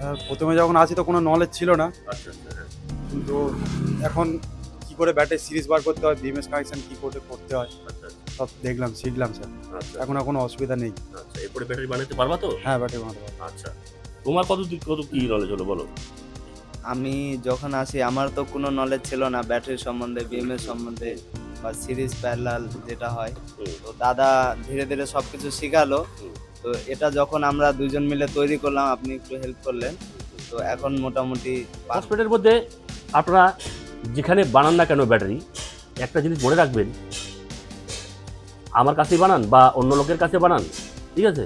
হ্যাঁ, প্রথমে যখন আসি তো কোনো নলেজ ছিল না, আচ্ছা আচ্ছা, হ্যাঁ। কিন্তু এখন কি করে ব্যাটারি সিরিজ বার করতে হয়, বিএমএস কানেকশন কি করে করতে হয় আচ্ছা আচ্ছা সব দেখলাম, শিখলাম স্যার। আচ্ছা এখন আর কোনো অসুবিধা নেই। আচ্ছা, এরপরে ব্যাটারি বানাতে পারবা তো? হ্যাঁ, ব্যাটারি বানাতে পারবো। আচ্ছা, তোমার কত কি নলেজ হলো বলো? আমি যখন আসি আমার তো কোনো নলেজ ছিল না ব্যাটারি সম্বন্ধে, বিএমএস সম্বন্ধে বা সিরিজ প্যারালাল যেটা হয়। হুম, তো দাদা ধীরে ধীরে সব কিছু শেখালো। হুম, তো এটা যখন আমরা দুজন মিলে তৈরি করলাম, আপনি একটু হেল্প করলেন, তো এখন মোটামুটি ফসফেটের মধ্যে আপনারা যেখানে বানান না কেন ব্যাটারি, একটা জিনিস মনে রাখবেন, আমার কাছেই বানান বা অন্য লোকের কাছে বানান, ঠিক আছে,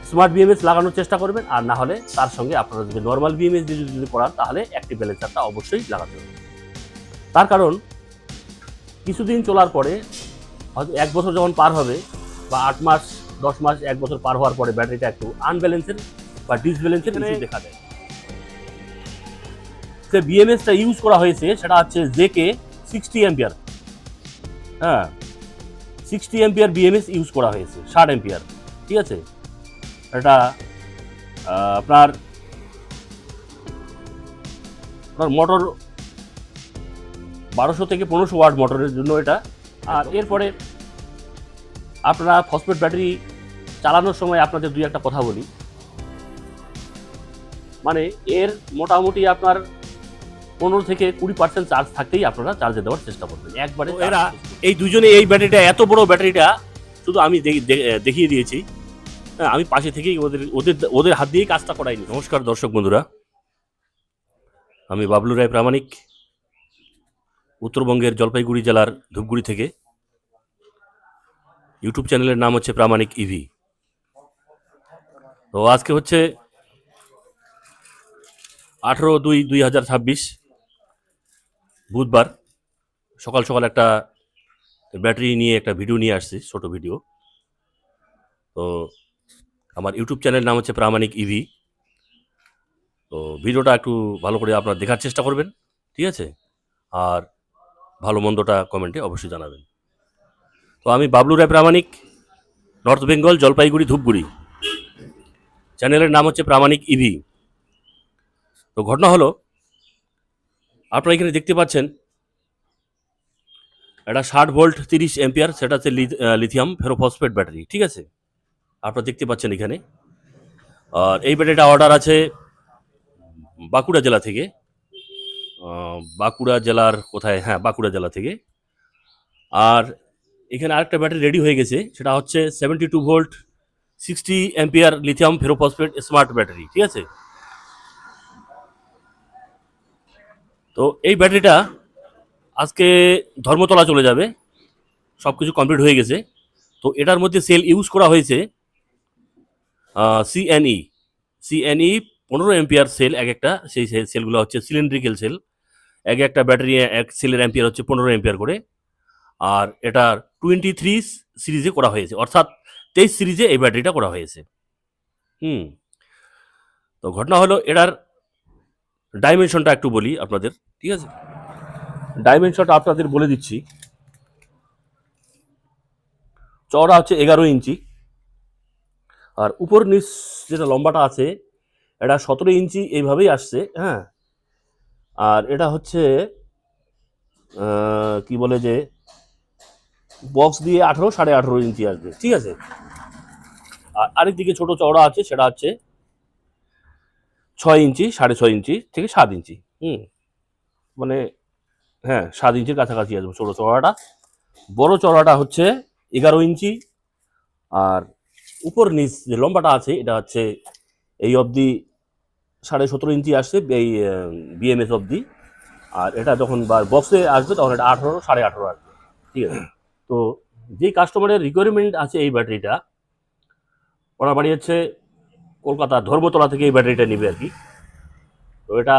স্মার্ট বিএমএস লাগানোর চেষ্টা করবেন, আর না হলে তার সঙ্গে আপনারা যদি নর্মাল বিএমএস দিয়ে যদি করান তাহলে অ্যাক্টিভ ব্যালেন্সারটা অবশ্যই লাগাতে হবে। তার কারণ কিছুদিন চলার পরে, হয়তো 1 বছর যখন পার হবে বা 8 মাস 10 মাস 1 বছর পার হওয়ার পরে ব্যাটারিটা একটু আনব্যালেন্সের বা ডিসব্যালেন্সের ইস্যু দেখা দেয়। যে বিএমএসটা ইউজ করা হয়েছে সেটা হচ্ছে জেকে 60 অ্যাম্পিয়ার, হ্যাঁ 60 অ্যাম্পিয়ার বিএমএস ইউজ করা হয়েছে, 60 অ্যাম্পিয়ার, ঠিক আছে। এটা আপনার মোটর 1200 থেকে 1500 ওয়াট মোটরের জন্য এটা। আর এরপরে আপনারা ফসফেট ব্যাটারি চালানোর সময় আপনাদের দুই একটা কথা বলি, মানে এর মোটামুটি আপনার 15 থেকে 20% চার্জ থাকতেই আপনারা চার্জে দেওয়ার চেষ্টা করবেন একবারে। এরা এই দুজনে এই ব্যাটারিটা, এত বড় ব্যাটারিটা শুধু আমি দেখিয়ে দিয়েছি, হ্যাঁ আমি পাশে থেকেই ওদের ওদের ওদের হাত দিয়েই কাজটা করাইনি। নমস্কার দর্শক বন্ধুরা, আমি বাবলু রায় প্রামাণিক, উত্তরবঙ্গের জলপাইগুড়ি জেলার ধূপগুড়ি থেকে। ইউটিউব চ্যানেলের নাম হচ্ছে প্রামাণিক ইভি। তো আজকে হচ্ছে 18/2/2026 বুধবার, সকাল সকাল একটা ব্যাটারি নিয়ে একটা ভিডিও নিয়ে আসছি, ছোট ভিডিও। তো আমার ইউটিউব চ্যানেলের নাম হচ্ছে প্রামাণিক ইভি। তো ভিডিওটা একটু ভালো করে আপনারা দেখার চেষ্টা করবেন, ঠিক আছে, আর ভালো মন্দটা কমেন্টে অবশ্যই জানাবেন। তো আমি বাবলু রায় প্রামাণিক, নর্থ বেঙ্গল, জলপাইগুড়ি, ধূপগুড়ি। চ্যানেলের নাম হচ্ছে প্রামাণিক ইভি। তো ঘটনা হলো, আপনারা এখানে দেখতে পাচ্ছেন একটা 60 ভোল্ট 30 অ্যাম্পিয়ার, সেটা হচ্ছে লিথিয়াম ফেরোফসফেট ব্যাটারি, ঠিক আছে, আপনারা দেখতে পাচ্ছেন এখানে। আর এই ব্যাটারিটা অর্ডার আছে বাঁকুড়া জেলা থেকে। বাঁকুড়া জেলার কোথায়, হ্যাঁ বাঁকুড়া জেলা থেকে। আর এখানে আরেকটা ব্যাটারি রেডি হয়ে গেছে, সেটা হচ্ছে 72 volt 60 ampere lithium ferrophosphate smart battery, ঠিক আছে। তো এই ব্যাটারিটা আজকে ধর্মতলা চলে যাবে, সব কিছু কমপ্লিট হয়ে গেছে। তো এটার মধ্যে সেল ইউজ করা হয়েছে সিএনই 15 অ্যাম্পিয়ার সেল, এক একটা, সেই সেলগুলো হচ্ছে সিলিন্ড্রিক্যাল সেল, এক একটা ব্যাটারি এক সেলের অ্যাম্পিয়ার হচ্ছে 15 অ্যাম্পিয়ার করে। আর এটার 23 সিরিজে করা হয়েছে, অর্থাৎ 23 সিরিজে এই ব্যাটারিটা করা হয়েছে। তো ঘটনা হলো, এটার ডাইমেনশনটা একটু বলি আপনাদের, ঠিক আছে। ডাইমেনশনটা আপনাদের বলে দিচ্ছি। চওড়া হচ্ছে 11 ইঞ্চি, আর উপর নিচ যেটা লম্বাটা আছে এটা 17 ইঞ্চি এইভাবেই আসছে, হ্যাঁ। আর এটা হচ্ছে কি বলে যে বক্স দিয়ে 18 ইঞ্চি আসবে, ঠিক আছে। আর আরেকদিকে ছোট চওড়া আছে, সেটা হচ্ছে 6 ইঞ্চি, 6.5 ইঞ্চি থেকে 7 ইঞ্চি, মানে হ্যাঁ 7 ইঞ্চির কাছাকাছি আসবে ছোট চওড়াটা। বড় চওড়াটা হচ্ছে 11 ইঞ্চি। আর উপর নিচ যে লম্বাটা আছে এটা হচ্ছে এই অবধি 17.5 ইঞ্চি আসছে, এই বিএমএস অবধি। আর এটা যখন বক্সে আসবে তখন এটা 18 18.5 আসবে, ঠিক আছে। তো যেই কাস্টমারের রিকোয়ারমেন্ট আছে এই ব্যাটারিটা, ওরা বাড়ি হচ্ছে কলকাতা ধর্মতলা থেকে এই ব্যাটারিটা নেবে আর কি। তো এটা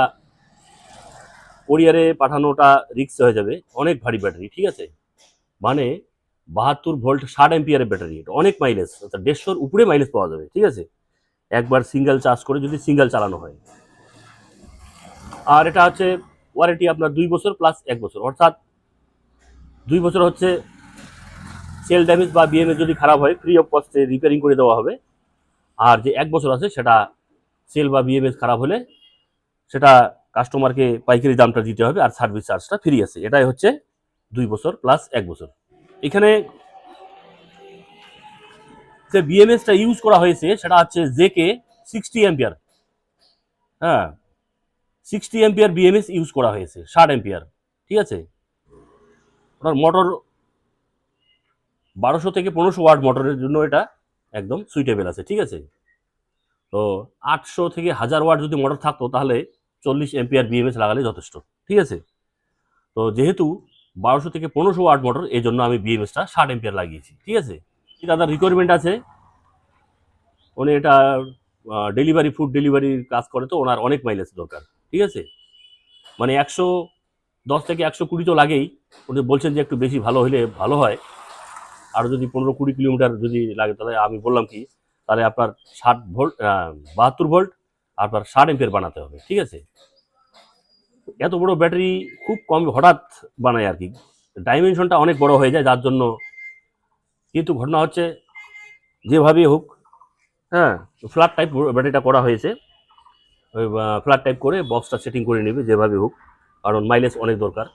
কোরিয়ারে পাঠানোটা রিস্ক হয়ে যাবে, অনেক ভারী ব্যাটারি, ঠিক আছে। মানে 72 ভোল্ট 60 অ্যাম্পিয়ারের ব্যাটারি, এটা অনেক মাইলেজ, অর্থাৎ 150-র উপরে মাইলেজ পাওয়া যাবে, ঠিক আছে, একবার সিঙ্গেল চার্জ করে যদি সিঙ্গেল চালানো হয়। আর এটা হচ্ছে ওয়ারেন্টি আপনার 2 বছর প্লাস 1 বছর, অর্থাৎ 2 বছর হচ্ছে সেল ড্যামেজ বা বিএমএস যদি খারাপ হয় ফ্রি অফ কস্টে রিপেয়ারিং করে দেওয়া হবে। আর যে 1 বছর আছে সেটা সেল বা বিএমএস খারাপ হলে সেটা কাস্টমারকে পাইকারি দামটা দিতে হবে, আর সার্ভিস চার্জটা ফ্রি আছে। এটাই হচ্ছে 2 বছর প্লাস 1 বছর। এখানে যে বিএমএসটা ইউজ করা হয়েছে সেটা হচ্ছে জেকে 60 অ্যাম্পিয়ার। হ্যাঁ, 60 অ্যাম্পিয়ার বিএমএস ইউজ করা হয়েছে, 60 অ্যাম্পিয়ার। ঠিক আছে, ওনার মোটর 1200 থেকে 1500 ওয়াট মোটরের জন্য এটা একদম সুইটেবল আছে। ঠিক আছে, তো 800 থেকে 1000 ওয়াট যদি মোটর থাকতো তাহলে 40 অ্যাম্পিয়ার বিএমএস লাগালে যথেষ্ট। ঠিক আছে, তো যেহেতু 1200 থেকে 1500 ওয়াট মোটর, এই জন্য আমি বিএমএসটা 60 অ্যাম্পিয়ার লাগিয়েছি। ঠিক আছে, দাদার রিকোয়ারমেন্ট আছে, উনি এটা ডেলিভারি, ফুড ডেলিভারির কাজ করে, তো ওনার অনেক মাইলেজ দরকার। ঠিক আছে, মানে 110 থেকে 120 তো লাগেই। উনি বলছেন যে একটু বেশি ভালো হলে ভালো হয়, আর যদি 15-20 কিলোমিটার যদি লাগে, তাহলে আমি বললাম কি, তাহলে আপনার 60 ভোল্ট 72 ভোল্ট আপনার 60 এম্পিয়ার বানাতে হবে। ঠিক আছে, এত বড় ব্যাটারি খুব কম হঠাৎ বানায় আর কি, ডাইমেনশনটা অনেক বড় হয়ে যায়, যার জন্য। কিন্তু ঘটনা হচ্ছে যেভাবেই হোক, হ্যাঁ, ফ্ল্যাট টাইপ ব্যাটারিটা করা হয়েছে, ওই ফ্ল্যাট টাইপ করে বক্সটা সেটিং করে নেবে যেভাবে হোক, কারণ মাইলেজ অনেক দরকার।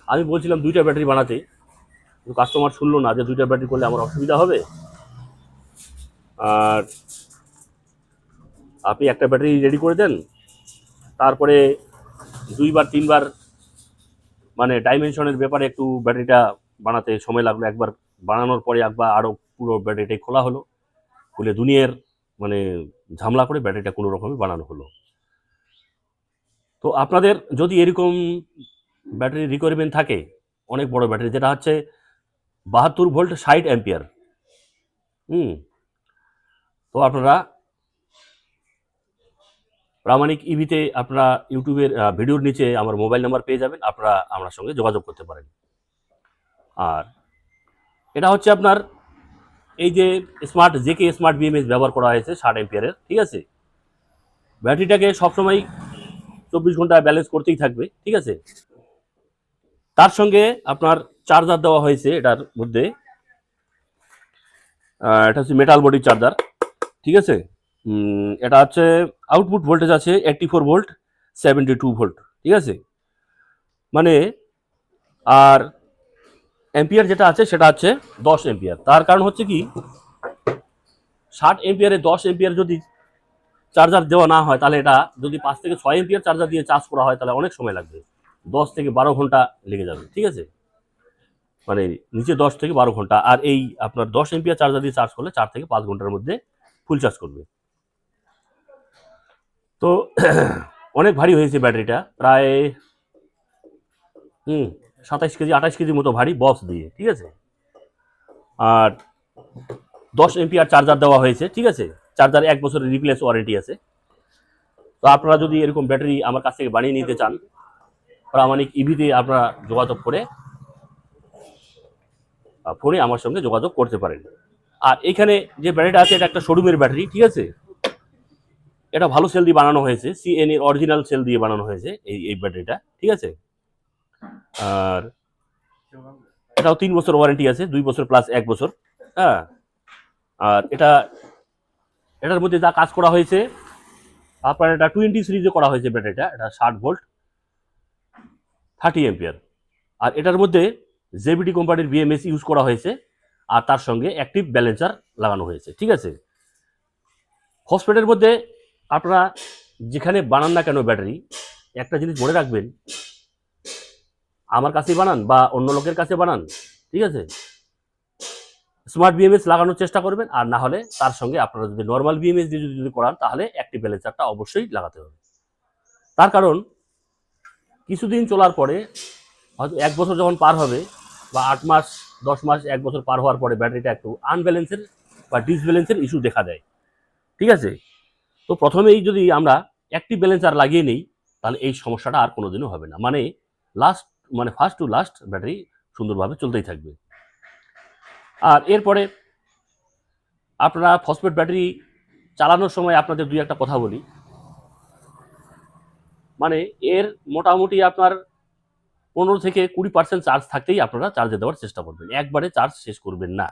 আমি বলছিলাম 2টা ব্যাটারি বানাতে, কিন্তু কাস্টমার শুনলো না যে 2টা ব্যাটারি করলে আমার অসুবিধা হবে, আর আপনি একটা ব্যাটারি রেডি করে দেন, তারপরে 2বার 3বার মানে ডাইমেনশনের ব্যাপারে একটু ব্যাটারিটা বানাতে সময় লাগলো। একবার বানানোর পরে একবার আরও পুরো ব্যাটারিটাই খোলা হলো, খুলে দুনিয়ার মানে ঝামেলা করে ব্যাটারিটা কোনো রকমে বানানো হলো। তো আপনাদের যদি এরকম ব্যাটারি রিকোয়ারমেন্ট থাকে, অনেক বড় ব্যাটারি যেটা হচ্ছে 72 ভোল্ট 60 অ্যাম্পিয়ার, তো আপনারা প্রামাণিক ইভিতে আপনারা ইউটিউবের ভিডিওর নিচে আমার মোবাইল নাম্বার পেয়ে যাবেন, আপনারা আমার সঙ্গে যোগাযোগ করতে পারেন। আর এটা হচ্ছে আপনার এই যে স্মার্ট জেকে স্মার্ট বিএমএস ব্যবহার করা হয়েছে 60 অ্যাম্পিয়ারের। ঠিক আছে, ব্যাটারিটাকে সবসময় 24 ঘন্টা ব্যালেন্স করতেই থাকবে। ঠিক আছে, তার সঙ্গে আপনার চার্জার দেওয়া হয়েছে এটার মধ্যে, এটা হচ্ছে মেটাল বডি চার্জার। ঠিক আছে, এটা হচ্ছে আউটপুট ভোল্টেজ আছে 84 ভোল্ট 72 ভোল্ট। ঠিক আছে, মানে আর অ্যাম্পিয়ার যেটা আছে সেটা হচ্ছে 10 অ্যাম্পিয়ার। তার কারণ হচ্ছে কি, 60 অ্যাম্পিয়ারে 10 অ্যাম্পিয়ার যদি চার্জার দেওয়া না হয়, তাহলে এটা যদি 5 থেকে 6 অ্যাম্পিয়ার চার্জার দিয়ে চার্জ করা হয়, তাহলে অনেক সময় লাগবে, 10 থেকে 12 ঘন্টা লেগে যাবে। ঠিক আছে, মানে নিচে 10 থেকে 12 ঘন্টা, আর এই আপনার 10 এম্পিয়ার চার্জার দিয়ে চার্জ করলে 4 থেকে 5 ঘন্টার মধ্যে ফুল চার্জ করবে। তো অনেক ভারী হয়েছে ব্যাটারিটা, প্রায় 27 কেজি 28 কেজির মতো ভারী বক্স দিয়ে। ঠিক আছে, আর 10 এম্পিয়ার চার্জার দেওয়া হয়েছে। ঠিক আছে, চার্জার 1 বছরের রিপ্লেস ওয়ারেন্টি আছে। তো আপনারা যদি এরকম ব্যাটারি আমার কাছ থেকে বানিয়ে নিতে চান, প্রামাণিক ইভিতে আপনারা যোগাযোগ করে ফোনে আমার সঙ্গে যোগাযোগ করতে পারেন। আর এখানে যে ব্যাটারিটা আছে এটা একটা শোরুমের ব্যাটারি। ঠিক আছে, এটা ভালো সেল দিয়ে বানানো হয়েছে, সিএন এর অরিজিনাল সেল দিয়ে বানানো হয়েছে এই ব্যাটারিটা। ঠিক আছে, আর এটাও 3 বছর ওয়ারেন্টি আছে, 2 বছর প্লাস 1 বছর। হ্যাঁ, আর এটার মধ্যে যা কাজ করা হয়েছে, আপনার এটা 20 সিরিজে করা হয়েছে ব্যাটারিটা, এটা 60 ভোল্ট 30 এম্পিয়ার। আর এটার মধ্যে জেবিডি কোম্পানির বিএমএস ইউজ করা হয়েছে, আর তার সঙ্গে অ্যাক্টিভ ব্যালেন্সার লাগানো হয়েছে। ঠিক আছে, ফসফেটের মধ্যে আপনারা যেখানে বানান না কেন ব্যাটারি, একটা জিনিস মনে রাখবেন, আমার কাছেই বানান বা অন্য লোকের কাছে বানান, ঠিক আছে, স্মার্ট বিএমএস লাগানোর চেষ্টা করবেন, আর না হলে তার সঙ্গে আপনারা যদি নর্মাল বিএমএস দিয়ে যদি করান, তাহলে অ্যাক্টিভ ব্যালেন্সারটা অবশ্যই লাগাতে হবে। তার কারণ কিছুদিন চলার পরে, হয়তো 1 বছর যখন পার হবে, বা 8 মাস 10 মাস 1 বছর পার হওয়ার পরে ব্যাটারিটা একটু আনব্যালেন্সের বা ডিসব্যালেন্সের ইস্যু দেখা দেয়। ঠিক আছে, তো প্রথমেই যদি আমরা অ্যাক্টিভ ব্যালেন্সার লাগিয়ে নিই, তাহলে এই সমস্যাটা আর কোনোদিনও হবে না, মানে ফার্স্ট টু লাস্ট ব্যাটারি সুন্দরভাবে চলতেই থাকবে। আর এরপরে আপনারা ফসফেট ব্যাটারি চালানোর সময় আপনাদের 2-1টা কথা বলি, মানে এর মোটামুটি আপনার 15 থেকে 20% চার্জ থাকতেই আপনারা চার্জে দেওয়ার চেষ্টা করবেন, একবারে চার্জ শেষ করবেন না।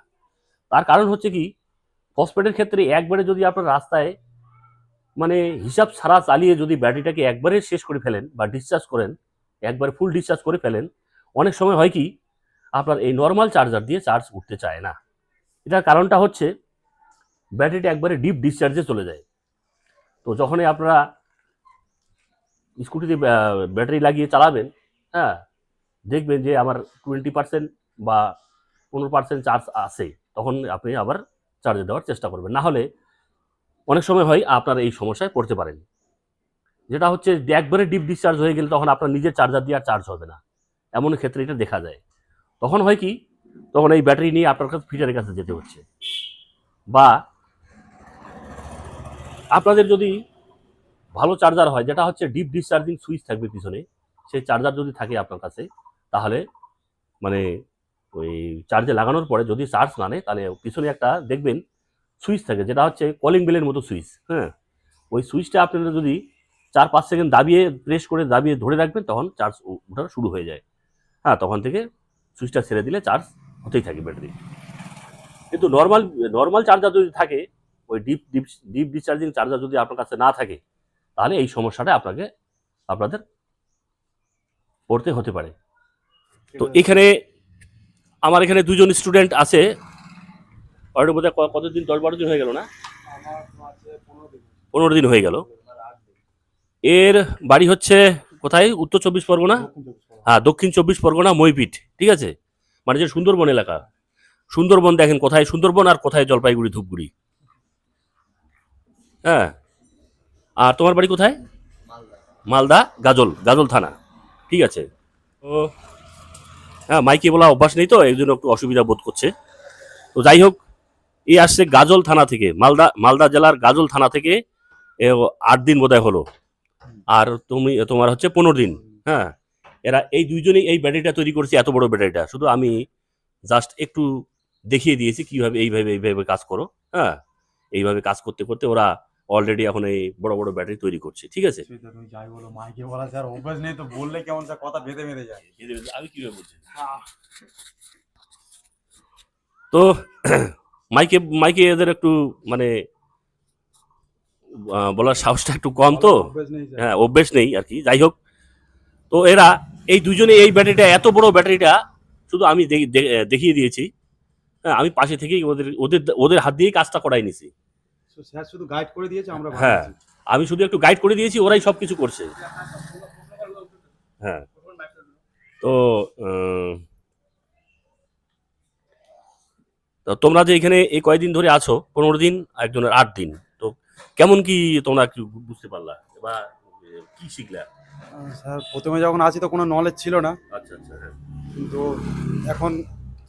তার কারণ হচ্ছে কি, ফসফেটের ক্ষেত্রে একবারে যদি আপনার রাস্তায় মানে হিসাব ছাড়া চালিয়ে যদি ব্যাটারিটাকে একবারে শেষ করে ফেলেন বা ডিসচার্জ করেন, একবারে ফুল ডিসচার্জ করে ফেলেন, অনেক সময় হয় কি আপনার এই নর্মাল চার্জার দিয়ে চার্জ উঠতে চায় না। এটার কারণটা হচ্ছে ব্যাটারিটা একবারে ডিপ ডিসচার্জে চলে যায়। তো যখনই আপনারা স্কুটিতে ব্যাটারি লাগিয়ে চালাবেন, হ্যাঁ, দেখবেন যে আমার 20% বা 15% চার্জ আছে, তখন আপনি আবার চার্জে দেওয়ার চেষ্টা করবেন। না হলে অনেক সময় হয় আপনার এই সমস্যায় পড়তে পারেন, যেটা হচ্ছে যে একবারে ডিপ ডিসচার্জ হয়ে গেলে তখন আপনার নিজের চার্জার দিয়ে আর চার্জ হবে না। এমন ক্ষেত্রে এটা দেখা যায়। তখন হয় কি, তখন এই ব্যাটারি নিয়ে আপনার কাছে ফিটারের কাছে যেতে হচ্ছে। বা আপনাদের যদি ভালো চার্জার হয়, যেটা হচ্ছে ডিপ ডিসচার্জিং সুইচ থাকবে পিছনে, সেই চার্জার যদি থাকে আপনার কাছে, তাহলে মানে ওই চার্জে লাগানোর পরে যদি চার্জ না নেয়, তাহলে পিছনে একটা দেখবেন সুইচ থাকে, যেটা হচ্ছে কলিং বেলের মতো সুইচ। হ্যাঁ, ওই সুইচটা আপনারা যদি 4-5 সেকেন্ড দাবিয়ে প্রেস করে দাবিয়ে ধরে রাখবেন, তখন চার্জ ওঠা শুরু হয়ে যায়। হ্যাঁ, তখন থেকে সুইচটা ছেড়ে দিলে চার্জ হতেই থাকে ব্যাটারি। কিন্তু নর্মাল চার্জার যদি থাকে, ওই ডিপ ডিসচার্জিং চার্জার যদি আপনার কাছে না থাকে, তাহলে এই সমস্যাটা আপনাদের পড়তে হতে পারে। তো এখানে আমার এখানে দুজন স্টুডেন্ট আছে। ওর মধ্যে কতদিন, 10-12 দিন হয়ে গেল না? 15 দিন হয়ে গেল। এর বাড়ি হচ্ছে কোথায়? উত্তর 24 পরগনা। হ্যাঁ, দক্ষিণ 24 পরগনা, মইপিট। ঠিক আছে, মানে যে সুন্দরবন এলাকা। সুন্দরবন দেখেন কোথায় সুন্দরবন আর কোথায় জলপাইগুড়ি, ধূপগুড়ি। হ্যাঁ, আর তোমার বাড়ি কোথায়? মালদা, গাজল থানা। ঠিক আছে। তো হ্যাঁ, মাইকে বলা অভ্যাস নেই, তো এই জন্য একটু অসুবিধা বোধ করছে। তো যাই হোক, এই আসছে গাজল থানা থেকে, মালদা জেলার গাজল থানা থেকে। 8 দিন বোধহয় হলো। আর তোমার হচ্ছে 15 দিন। হ্যাঁ, এরা এই দুইজনেই এই ব্যাটারিটা তৈরি করেছে, এত বড় ব্যাটারিটা। শুধু আমি জাস্ট একটু দেখিয়ে দিয়েছি কিভাবে এইভাবে কাজ করো। হ্যাঁ, এইভাবে কাজ করতে করতে ওরা অলরেডি এখন এই বড় বড় ব্যাটারি তৈরি করছে। ঠিক আছে, তুমি যাই বলো, মাইকে বলা স্যার অভ্যাস নেই তো, বললে কেমন স্যার কথা বেঁধে বেঁধে যায়। আমি কিভাবে বলছি? তো মাইকে এদের একটু মানে বলার সাহসটা একটু কম, তো অভ্যাস নেই স্যার। হ্যাঁ, অভ্যেস নেই আর কি। যাই হোক, তো এরা এই দুজনে এই ব্যাটারিটা, এত বড় ব্যাটারিটা শুধু আমি দেখিয়ে দিয়েছি। হ্যাঁ, আমি পাশে থেকেই ওদের হাত দিয়েই কাজটা করাই নিছি। স্যার শুধু গাইড করে দিয়েছে, আমরা হ্যাঁ, আমি শুধু একটু গাইড করে দিয়েছি, ওরাই সব কিছু করছে। হ্যাঁ, তো তো তোমরা যে এখানে এই কয়দিন ধরে আছো, 15 দিন, একজনের 8 দিন, তো কেমন কি তোমরা কি বুঝতে পারলা বা কি শিখলা? স্যার প্রথমে যখন আসি তো কোনো নলেজ ছিল না, আচ্ছা আচ্ছা, হ্যাঁ, কিন্তু এখন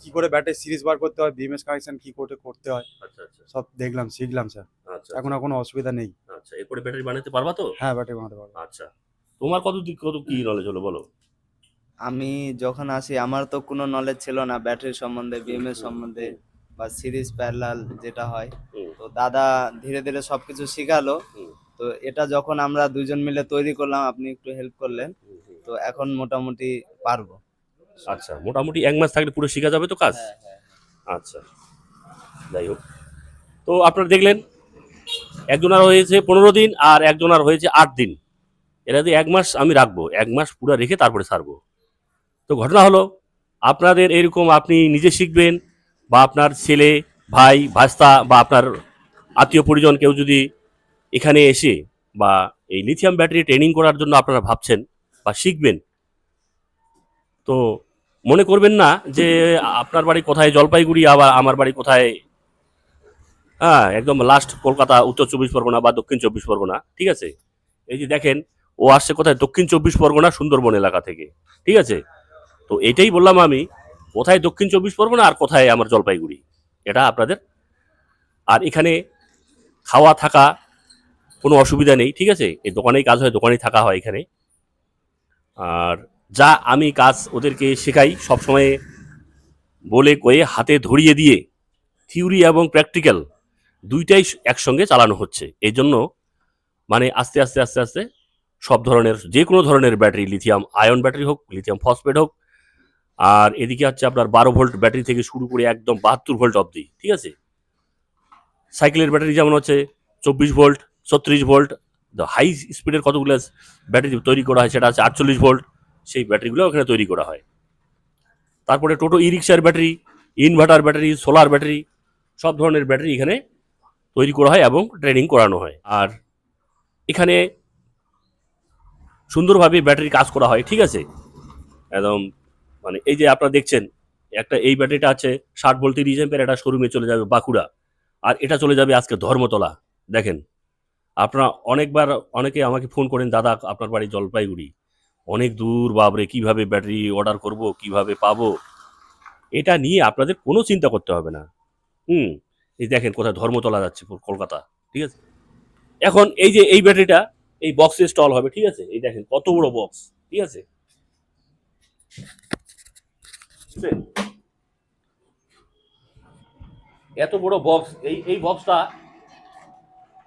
কি করে ব্যাটারি সিরিজ বার করতে হয়, বিএমএস কানেকশন কি করে করতে হয়, আচ্ছা আচ্ছা, সব দেখলাম, শিখলাম স্যার। আচ্ছা এখন আর কোনো অসুবিধা নেই। আচ্ছা, এরপরে ব্যাটারি বানাতে পারবা তো? হ্যাঁ, ব্যাটারি বানাতে পারবো। আচ্ছা, তোমার কত কি নলেজ হলো বলো? আমি যখন আসি আমার তো কোনো নলেজ ছিল না ব্যাটারি সম্বন্ধে, বিএমএস সম্বন্ধে বা সিরিজ প্যারালাল যেটা হয়। হুম, তো দাদা ধীরে ধীরে সবকিছু শিখালো। হুম, তো এটা যখন আমরা দুজন মিলে তৈরি করলাম, আপনি একটু হেল্প করলেন, হুম, হুম। তো এখন মোটামুটি পারবো। আচ্ছা, মোটামুটি 1 মাস থাকলে পুরো শেখা যাবে তো কাজ? হ্যাঁ হ্যাঁ। আচ্ছা, যাই হোক, তো আপনারা দেখলেন একজনের হয়েছে 15 দিন আর একজনের হয়েছে 8 দিন। এরা দিয়ে 1 মাস আমি রাখবো, 1 মাস পুরো রেখে তারপরে ছাড়বো। তো ঘটনা হলো, আপনাদের এরকম আপনি নিজে শিখবেন, বা আপনার ছেলে, ভাই, ভাস্তা বা আপনার আত্মীয় পরিজন কেউ যদি এখানে এসে বা এই লিথিয়াম ব্যাটারি ট্রেনিং করার জন্য আপনারা ভাবছেন বা শিখবেন, তো মনে করবেন না যে আপনার বাড়ি কোথায় জলপাইগুড়ি, আবার আমার বাড়ি কোথায়, হ্যাঁ, একদম লাস্ট কলকাতা, উত্তর 24 পরগনা বা দক্ষিণ 24 পরগনা। ঠিক আছে, এই যে দেখেন, ও আসছে কোথায়? দক্ষিণ 24 পরগনা, সুন্দরবন এলাকা থেকে। ঠিক আছে, তো এটাই বললাম আমি, কোথায় দক্ষিণ 24 পরগনা আর কোথায় আমার জলপাইগুড়ি, এটা আপনাদের। আর এখানে খাওয়া থাকা কোনো অসুবিধা নেই। ঠিক আছে, এই দোকানেই কাজ হয়, দোকানেই থাকা হয় এখানে। আর যা আমি কাজ ওদেরকে শেখাই, সবসময় বলে কয়ে হাতে ধরিয়ে দিয়ে থিওরি এবং প্র্যাকটিক্যাল দুইটাই একসঙ্গে চালানো হচ্ছে। এই জন্য মানে আস্তে আস্তে আস্তে আস্তে সব ধরনের, যে কোনো ধরনের ব্যাটারি, লিথিয়াম আয়ন ব্যাটারি হোক, লিথিয়াম ফসফেট হোক, আর এদিকে হচ্ছে আপনার 12 ভোল্ট ব্যাটারি থেকে শুরু করে একদম 72 ভোল্ট অবধি। ঠিক আছে, সাইকেলের ব্যাটারি যেমন হচ্ছে 24 ভোল্ট, 36 ভোল্ট, হাই স্পিডের কতগুলো ব্যাটারি তৈরি করা হয় সেটা আছে 48 ভোল্ট, সেই ব্যাটারিগুলো ওখানে তৈরি করা হয়। তারপরে টোটো ই রিক্সার battery, inverter battery, solar battery, সব ধরনের ব্যাটারি এখানে তৈরি করা হয় এবং ট্রেনিং করানো হয়। আর এখানে সুন্দরভাবে ব্যাটারি কাজ করা হয়, ঠিক আছে। একদম মানে এই যে আপনারা দেখছেন একটা এই ব্যাটারিটা আছে 60 ভোল্ট 30 অ্যাম্পিয়ার, এটা শোরুমে চলে যাবে বাঁকুড়া, আর এটা চলে যাবে আজকে ধর্মতলা। দেখেন আপনারা অনেকে আমাকে ফোন করেন, দাদা আপনার বাড়ি জলপাইগুড়ি, অনেক দূর, বাবরে কিভাবে ব্যাটারি অর্ডার করব, কিভাবে পাবো, এটা নিয়ে আপনাদের কোনো চিন্তা করতে হবে না। এই দেখেন কোথায় ধর্মতলা যাচ্ছে, কলকাতা, ঠিক আছে। এখন এই যে এই ব্যাটারিটা এই বক্সে স্টল হবে, ঠিক আছে। এই দেখেন কত বড় বক্স, ঠিক আছে। বুঝলেন? এত বড় বক্স, এই বক্সটা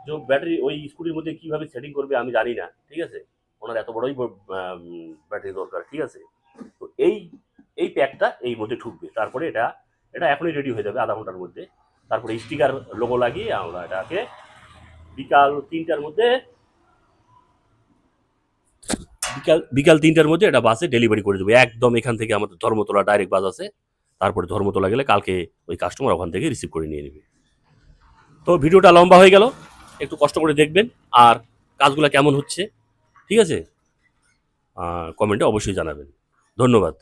যে ব্যাটারি ওই স্কুটির মধ্যে কিভাবে সেটিং করবে আমি জানি না, ঠিক আছে। ওনার এত বড়ই ব্যাটারি দরকার, ঠিক আছে। তো এই প্যাকটা এই মধ্যে ঢুকবে, তারপরে এটা এখনই রেডি হয়ে যাবে আধা ঘন্টার মধ্যে। তারপরে স্টিকার লোগো লাগিয়ে আমরা এটাকে বিকাল 3টার মধ্যে এটা বাসে ডেলিভারি করে দেবো। একদম এখান থেকে আমাদের ধর্মতলা ডাইরেক্ট বাস আছে, তারপরে ধর্মতলা গেলে কালকে ওই কাস্টমার ওখান থেকে রিসিভ করে নিয়ে নেবে। তো ভিডিওটা লম্বা হয়ে গেল, একটু কষ্ট করে দেখবেন, আর কাজগুলো কেমন হচ্ছে, ঠিক আছে, কমেন্টে অবশ্যই জানাবেন। ধন্যবাদ।